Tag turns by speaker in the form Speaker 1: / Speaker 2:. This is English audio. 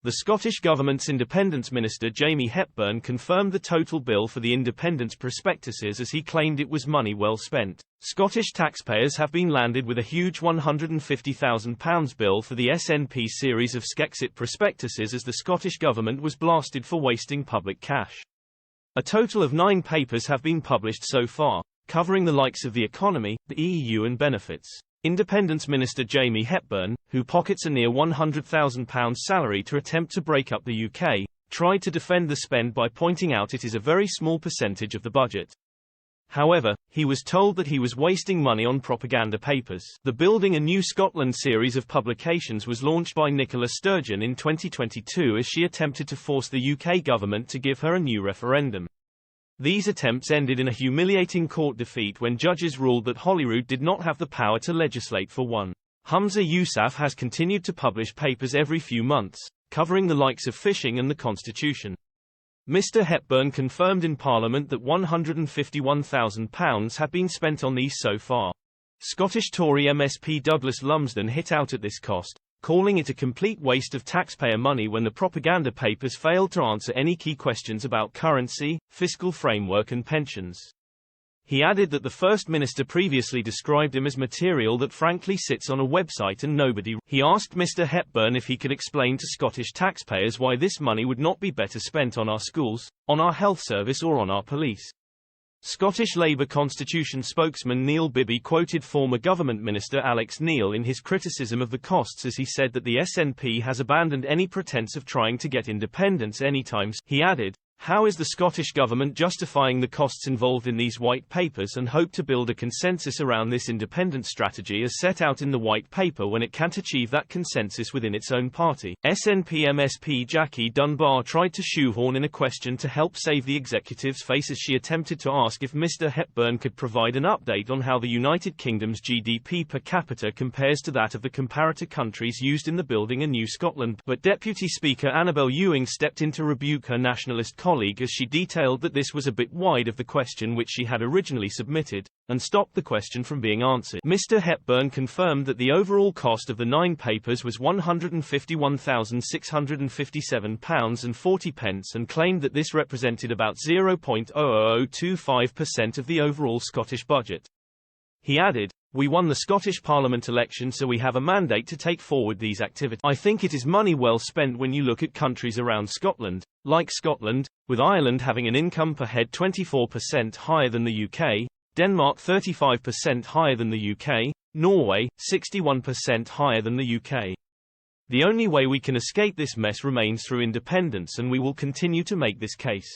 Speaker 1: The Scottish Government's Independence Minister Jamie Hepburn confirmed the total bill for the independence prospectuses as he claimed it was money well spent. Scottish taxpayers have been landed with a huge £150,000 bill for the SNP series of Scexit prospectuses as the Scottish Government was blasted for wasting public cash. A total of 9 papers have been published so far, covering the likes of the economy, the EU and benefits. Independence Minister Jamie Hepburn, who pockets a near £100,000 salary to attempt to break up the UK, tried to defend the spend by pointing out it is a very small percentage of the budget. However, he was told that he was wasting money on propaganda papers. The Building a New Scotland series of publications was launched by Nicola Sturgeon in 2022 as she attempted to force the UK government to give her a new referendum. These attempts ended in a humiliating court defeat when judges ruled that Holyrood did not have the power to legislate for one. Humza Yousaf has continued to publish papers every few months, covering the likes of fishing and the Constitution. Mr Hepburn confirmed in Parliament that £151,000 had been spent on these so far. Scottish Tory MSP Douglas Lumsden hit out at this cost, calling it a complete waste of taxpayer money when the propaganda papers failed to answer any key questions about currency, fiscal framework and pensions. He added that the First Minister previously described him as material that frankly sits on a website and nobody. He asked Mr Hepburn if he could explain to Scottish taxpayers why this money would not be better spent on our schools, on our health service or on our police. Scottish Labour Constitution spokesman Neil Bibby quoted former Government Minister Alex Neil in his criticism of the costs as he said that the SNP has abandoned any pretense of trying to get independence anytime soon. He added, "How is the Scottish Government justifying the costs involved in these white papers and hope to build a consensus around this independence strategy as set out in the white paper when it can't achieve that consensus within its own party?" SNP MSP Jackie Dunbar tried to shoehorn in a question to help save the executive's face as she attempted to ask if Mr Hepburn could provide an update on how the United Kingdom's GDP per capita compares to that of the comparator countries used in the Building a New Scotland, but Deputy Speaker Annabel Ewing stepped in to rebuke her nationalist colleague as she detailed that this was a bit wide of the question which she had originally submitted, and stopped the question from being answered. Mr Hepburn confirmed that the overall cost of the 9 papers was £151,657.40 and claimed that this represented about 0.00025% of the overall Scottish budget. He added, "We won the Scottish Parliament election so we have a mandate to take forward these activities. I think it is money well spent when you look at countries around Scotland, like Scotland, with Ireland having an income per head 24% higher than the UK, Denmark 35% higher than the UK, Norway 61% higher than the UK. The only way we can escape this mess remains through independence and we will continue to make this case."